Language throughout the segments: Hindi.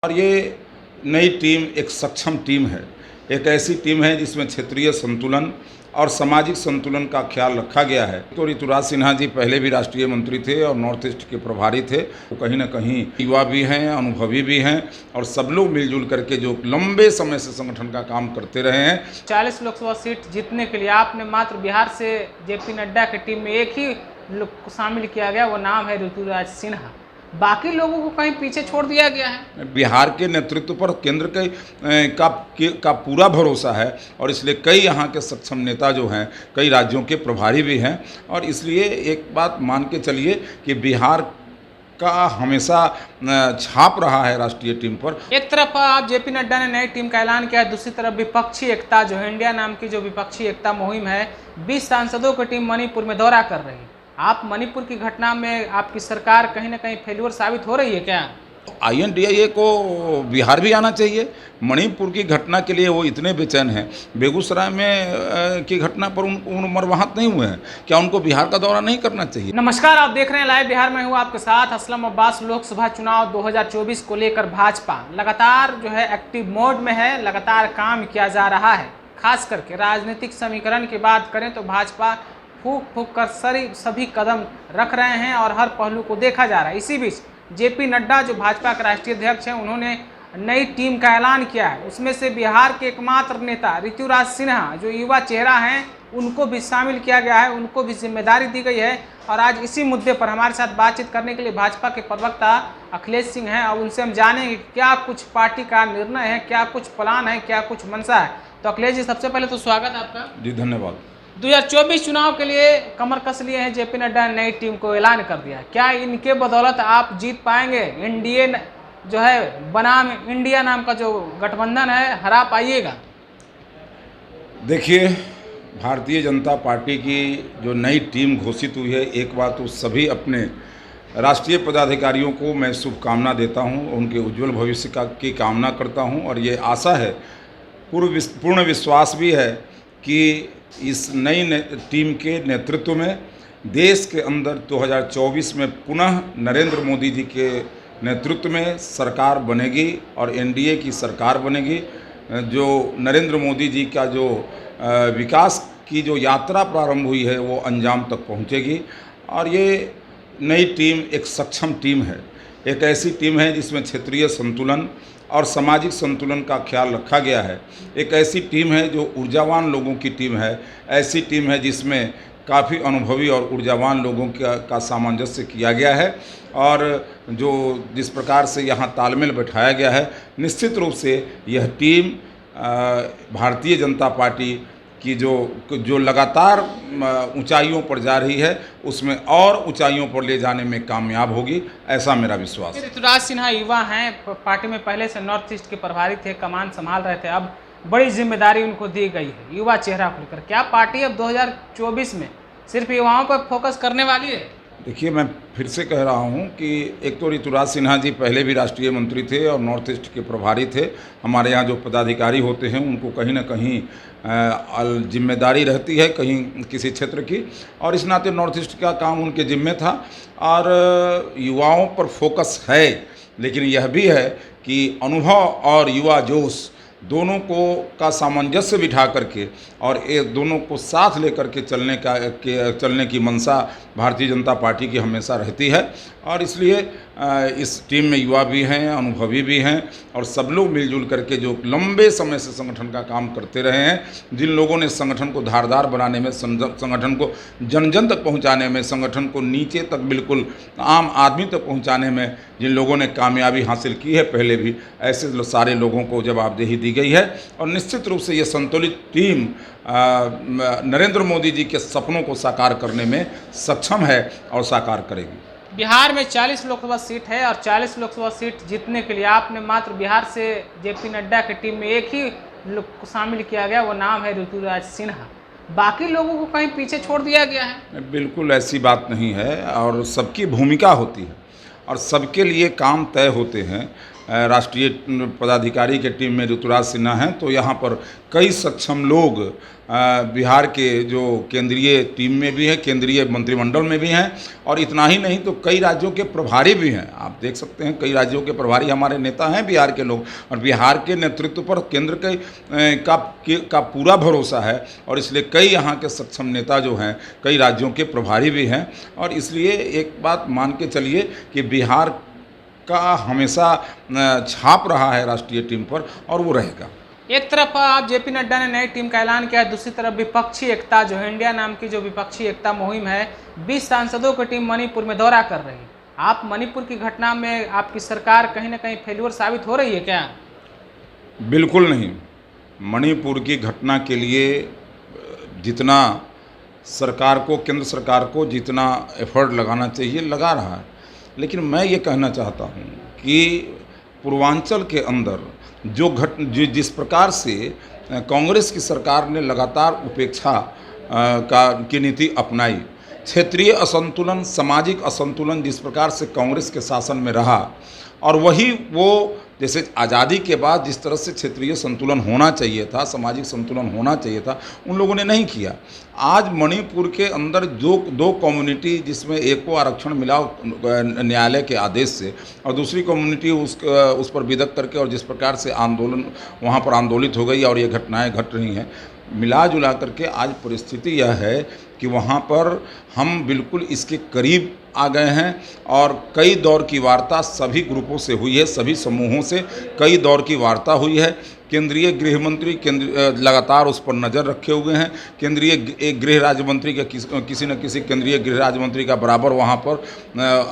और ये नई टीम एक सक्षम टीम है। एक ऐसी टीम है जिसमें क्षेत्रीय संतुलन और सामाजिक संतुलन का ख्याल रखा गया है। तो ऋतुराज सिन्हा जी पहले भी राष्ट्रीय मंत्री थे और नॉर्थ ईस्ट के प्रभारी थे। तो कहीं ना कहीं युवा भी हैं, अनुभवी भी हैं और सब लोग मिलजुल करके जो लंबे समय से संगठन का काम करते रहे हैं। 40 लोकसभा सीट जीतने के लिए आपने मात्र बिहार से जेपी नड्डा की टीम में एक ही लोग को शामिल किया गया, वो नाम है ऋतुराज सिन्हा। बाकी लोगों को कहीं पीछे छोड़ दिया गया है। बिहार के नेतृत्व पर केंद्र का पूरा भरोसा है और इसलिए कई यहाँ के सक्षम नेता जो हैं, कई राज्यों के प्रभारी भी हैं और इसलिए एक बात मान के चलिए कि बिहार का हमेशा छाप रहा है राष्ट्रीय टीम पर। एक तरफ आप जेपी नड्डा ने नई टीम का ऐलान किया है, दूसरी तरफ विपक्षी एकता जो है, इंडिया नाम की जो विपक्षी एकता मुहिम है, 20 सांसदों की टीम मणिपुर में दौरा कर रही है। आप मणिपुर की घटना में आपकी सरकार कहीं ना कहीं फेल्योर साबित हो रही है क्या? INDIA को बिहार भी आना चाहिए। मणिपुर की घटना के लिए वो इतने बेचैन हैं। बेगूसराय में की घटना पर उन मरवाहत नहीं हुए हैं, क्या उनको बिहार का दौरा नहीं करना चाहिए? नमस्कार, आप देख रहे हैं लाइव बिहार में हूँ आपके साथ असलम अब्बास। लोकसभा चुनाव 2024 को लेकर भाजपा लगातार जो है एक्टिव मोड में है, लगातार काम किया जा रहा है। खास करके राजनीतिक समीकरण की बात करें तो भाजपा फूक फूक कर सभी कदम रख रहे हैं और हर पहलू को देखा जा रहा है। इसी बीच जेपी नड्डा जो भाजपा के राष्ट्रीय अध्यक्ष हैं, उन्होंने नई टीम का ऐलान किया है। उसमें से बिहार के एकमात्र नेता ऋतुराज सिन्हा जो युवा चेहरा हैं, उनको भी शामिल किया गया है, उनको भी जिम्मेदारी दी गई है। और आज इसी मुद्दे पर हमारे साथ बातचीत करने के लिए भाजपा के प्रवक्ता अखिलेश सिंह हैं और उनसे हम जानेंगे क्या कुछ पार्टी का निर्णय है, क्या कुछ प्लान है, क्या कुछ मंशा है। तो अखिलेश जी, सबसे पहले तो स्वागत है आपका। जी धन्यवाद। 2024 चुनाव के लिए कमर कस लिए हैं जेपी नड्डा ने, नई टीम को ऐलान कर दिया। क्या इनके बदौलत आप जीत पाएंगे? एनडीए जो है बनाम इंडिया नाम का जो गठबंधन है, हरा पाइएगा? देखिए, भारतीय जनता पार्टी की जो नई टीम घोषित हुई है, एक बात तो सभी अपने राष्ट्रीय पदाधिकारियों को मैं शुभकामना देता हूं, उनके उज्जवल भविष्य की कामना करता हूं और ये आशा है, पूर्ण विश्वास भी है कि इस नई टीम के नेतृत्व में देश के अंदर 2024 में पुनः नरेंद्र मोदी जी के नेतृत्व में सरकार बनेगी और एनडीए की सरकार बनेगी। जो नरेंद्र मोदी जी का जो विकास की जो यात्रा प्रारंभ हुई है, वो अंजाम तक पहुंचेगी और ये नई टीम एक सक्षम टीम है। एक ऐसी टीम है जिसमें क्षेत्रीय संतुलन और सामाजिक संतुलन का ख्याल रखा गया है। एक ऐसी टीम है जो ऊर्जावान लोगों की टीम है, ऐसी टीम है जिसमें काफ़ी अनुभवी और ऊर्जावान लोगों का सामंजस्य किया गया है और जो जिस प्रकार से यहाँ तालमेल बैठाया गया है, निश्चित रूप से यह टीम भारतीय जनता पार्टी की जो लगातार ऊंचाइयों पर जा रही है, उसमें और ऊंचाइयों पर ले जाने में कामयाब होगी, ऐसा मेरा विश्वास है। ऋतुराज सिन्हा युवा हैं, पार्टी में पहले से नॉर्थ ईस्ट के प्रभारी थे, कमान संभाल रहे थे, अब बड़ी जिम्मेदारी उनको दी गई है युवा चेहरा को लेकर। क्या पार्टी अब 2024 में सिर्फ युवाओं पर फोकस करने वाली है? देखिए, मैं फिर से कह रहा हूं कि एक तो ऋतुराज सिन्हा जी पहले भी राष्ट्रीय मंत्री थे और नॉर्थ ईस्ट के प्रभारी थे। हमारे यहाँ जो पदाधिकारी होते हैं, उनको कहीं ना कहीं जिम्मेदारी रहती है कहीं किसी क्षेत्र की, और इस नाते नॉर्थ ईस्ट का काम उनके जिम्मे था और युवाओं पर फोकस है। लेकिन यह भी है कि अनुभव और युवा जोश दोनों का सामंजस्य बिठा करके और एक दोनों को साथ लेकर के चलने की मंशा भारतीय जनता पार्टी की हमेशा रहती है और इसलिए इस टीम में युवा भी हैं, अनुभवी भी हैं और सब लोग मिलजुल करके जो लंबे समय से संगठन का काम करते रहे हैं, जिन लोगों ने संगठन को धारदार बनाने में, संगठन को जन जन तक पहुंचाने में, संगठन को नीचे तक बिल्कुल आम आदमी तक पहुंचाने में जिन लोगों ने कामयाबी हासिल की है पहले भी, ऐसे सारे लोगों को जवाबदेही दी गई है और निश्चित रूप से ये संतुलित टीम नरेंद्र मोदी जी के सपनों को साकार करने में सक्षम है और साकार करेगी। बिहार में 40 लोकसभा सीट है और 40 लोकसभा सीट जीतने के लिए आपने मात्र बिहार से जेपी नड्डा की टीम में एक ही लोग को शामिल किया गया, वो नाम है ऋतुराज सिन्हा। बाकी लोगों को कहीं पीछे छोड़ दिया गया है? बिल्कुल ऐसी बात नहीं है और सबकी भूमिका होती है और सबके लिए काम तय होते हैं। राष्ट्रीय पदाधिकारी के टीम में ऋतुराज सिन्हा हैं, तो यहाँ पर कई सक्षम लोग बिहार के जो केंद्रीय टीम में भी हैं, केंद्रीय मंत्रिमंडल में भी हैं, और इतना ही नहीं तो कई राज्यों के प्रभारी भी हैं। आप देख सकते हैं कई राज्यों के प्रभारी हमारे नेता हैं बिहार के लोग, और बिहार के नेतृत्व पर केंद्र का पूरा भरोसा है, और इसलिए कई यहाँ के सक्षम नेता जो हैं कई राज्यों के प्रभारी भी हैं। और इसलिए एक बात मान के चलिए कि बिहार का हमेशा छाप रहा है राष्ट्रीय टीम पर, और वो रहेगा। एक तरफ आप जेपी नड्डा ने नई टीम का ऐलान किया है, दूसरी तरफ विपक्षी एकता जो है इंडिया नाम की जो विपक्षी एकता मुहिम है, 20 सांसदों की टीम मणिपुर में दौरा कर रही है। आप मणिपुर की घटना में आपकी सरकार कहीं ना कहीं फेल्योर साबित हो रही है क्या? बिल्कुल नहीं। मणिपुर की घटना के लिए जितना सरकार को, केंद्र सरकार को जितना एफर्ट लगाना चाहिए लगा रहा है, लेकिन मैं ये कहना चाहता हूँ कि पूर्वांचल के अंदर जिस प्रकार से कांग्रेस की सरकार ने लगातार उपेक्षा की नीति अपनाई, क्षेत्रीय असंतुलन, सामाजिक असंतुलन जिस प्रकार से कांग्रेस के शासन में रहा, और वही वो जैसे आज़ादी के बाद जिस तरह से क्षेत्रीय संतुलन होना चाहिए था, सामाजिक संतुलन होना चाहिए था, उन लोगों ने नहीं किया। आज मणिपुर के अंदर जो दो कम्युनिटी, जिसमें एक को आरक्षण मिला न्यायालय के आदेश से, और दूसरी कम्युनिटी उस पर विदक करके, और जिस प्रकार से आंदोलन वहाँ पर आंदोलित हो गई और ये घटनाएं घट रही हैं, मिला जुला करके आज परिस्थिति यह है कि वहाँ पर हम बिल्कुल इसके करीब आ गए हैं, और कई दौर की वार्ता सभी ग्रुपों से हुई है, सभी समूहों से कई दौर की वार्ता हुई है। केंद्रीय गृह मंत्री लगातार उस पर नज़र रखे हुए हैं। केंद्रीय गृह राज्य मंत्री का किसी न किसी केंद्रीय गृह राज्य मंत्री का बराबर वहाँ पर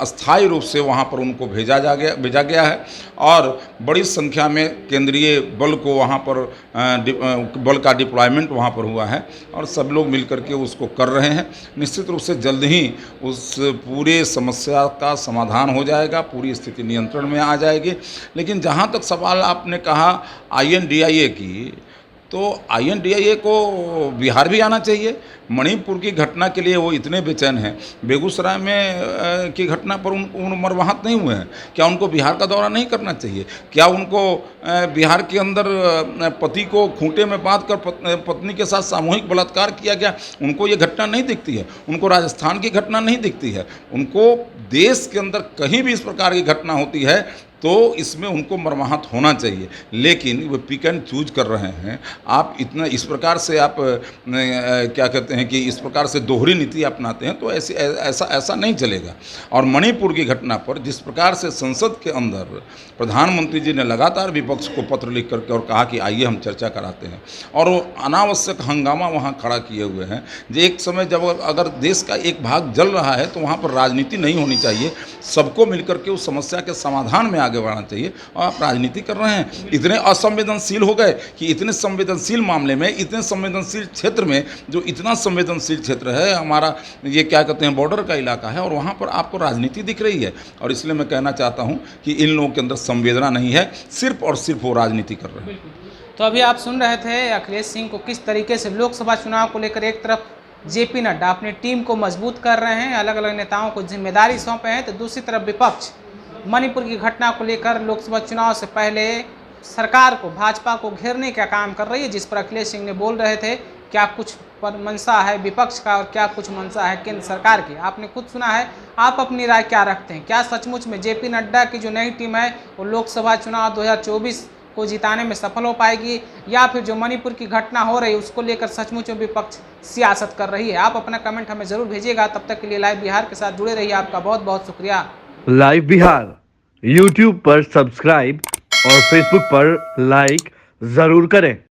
अस्थायी रूप से वहाँ पर उनको भेजा गया है, और बड़ी संख्या में केंद्रीय बल को वहाँ पर बल का डिप्लॉयमेंट वहाँ पर हुआ है, और सब लोग मिलकर के उसको कर रहे हैं। निश्चित रूप से जल्द ही उस पूरे समस्या का समाधान हो जाएगा, पूरी स्थिति नियंत्रण में आ जाएगी। लेकिन जहाँ तक सवाल आपने कहा INDIA की, तो INDIA को बिहार भी आना चाहिए। मणिपुर की घटना के लिए वो इतने बेचैन हैं, बेगूसराय में की घटना पर उन मरवाहत नहीं हुए हैं, क्या उनको बिहार का दौरा नहीं करना चाहिए? क्या उनको बिहार के अंदर पति को खूंटे में बांधकर पत्नी के साथ सामूहिक बलात्कार किया गया, उनको ये घटना नहीं दिखती है? उनको राजस्थान की घटना नहीं दिखती है? उनको देश के अंदर कहीं भी इस प्रकार की घटना होती है तो इसमें उनको मरमाहत होना चाहिए, लेकिन वो पिक एंड चूज कर रहे हैं। आप इतना इस प्रकार से आप क्या कहते हैं कि इस प्रकार से दोहरी नीति अपनाते हैं, तो ऐसा नहीं चलेगा। और मणिपुर की घटना पर जिस प्रकार से संसद के अंदर प्रधानमंत्री जी ने लगातार विपक्ष को पत्र लिख करके और कहा कि आइए हम चर्चा कराते हैं, और वो अनावश्यक हंगामा वहाँ खड़ा किए हुए हैं। जो एक समय जब अगर देश का एक भाग जल रहा है तो वहाँ पर राजनीति नहीं होनी चाहिए, सबको मिलकर के उस समस्या के समाधान में आगे बढ़ना चाहिए। और आप राजनीति कर रहे हैं, इतने असंवेदनशील हो गए कि इतने संवेदनशील मामले में, इतने संवेदनशील क्षेत्र में, जो इतना संवेदनशील क्षेत्र है हमारा, ये क्या कहते हैं बॉर्डर का इलाका है, और वहाँ पर आपको राजनीति दिख रही है। और इसलिए मैं कहना चाहता हूँ कि इन लोगों के अंदर संवेदना नहीं है, सिर्फ और सिर्फ वो राजनीति कर रहे हैं। तो अभी आप सुन रहे थे अखिलेश सिंह को किस तरीके से लोकसभा चुनाव को लेकर एक तरफ जेपी नड्डा अपनी टीम को मजबूत कर रहे हैं, अलग अलग नेताओं को जिम्मेदारी सौंपे हैं, तो दूसरी तरफ विपक्ष मणिपुर की घटना को लेकर लोकसभा चुनाव से पहले सरकार को, भाजपा को घेरने का काम कर रही है, जिस पर अखिलेश सिंह ने बोल रहे थे क्या कुछ मंशा है विपक्ष का और क्या कुछ मंशा है केंद्र सरकार की। आपने खुद सुना है, आप अपनी राय क्या रखते हैं? क्या सचमुच में जेपी नड्डा की जो नई टीम है वो लोकसभा चुनाव 2024 को जिताने में सफल हो पाएगी, या फिर जो मणिपुर की घटना हो रही है उसको लेकर सचमुच में विपक्ष सियासत कर रही है? आप अपना कमेंट हमें जरूर भेजिएगा। तब तक के लिए लाइव बिहार के साथ जुड़े रहिए। आपका बहुत बहुत शुक्रिया। लाइव बिहार YouTube पर सब्सक्राइब और Facebook पर लाइक जरूर करें।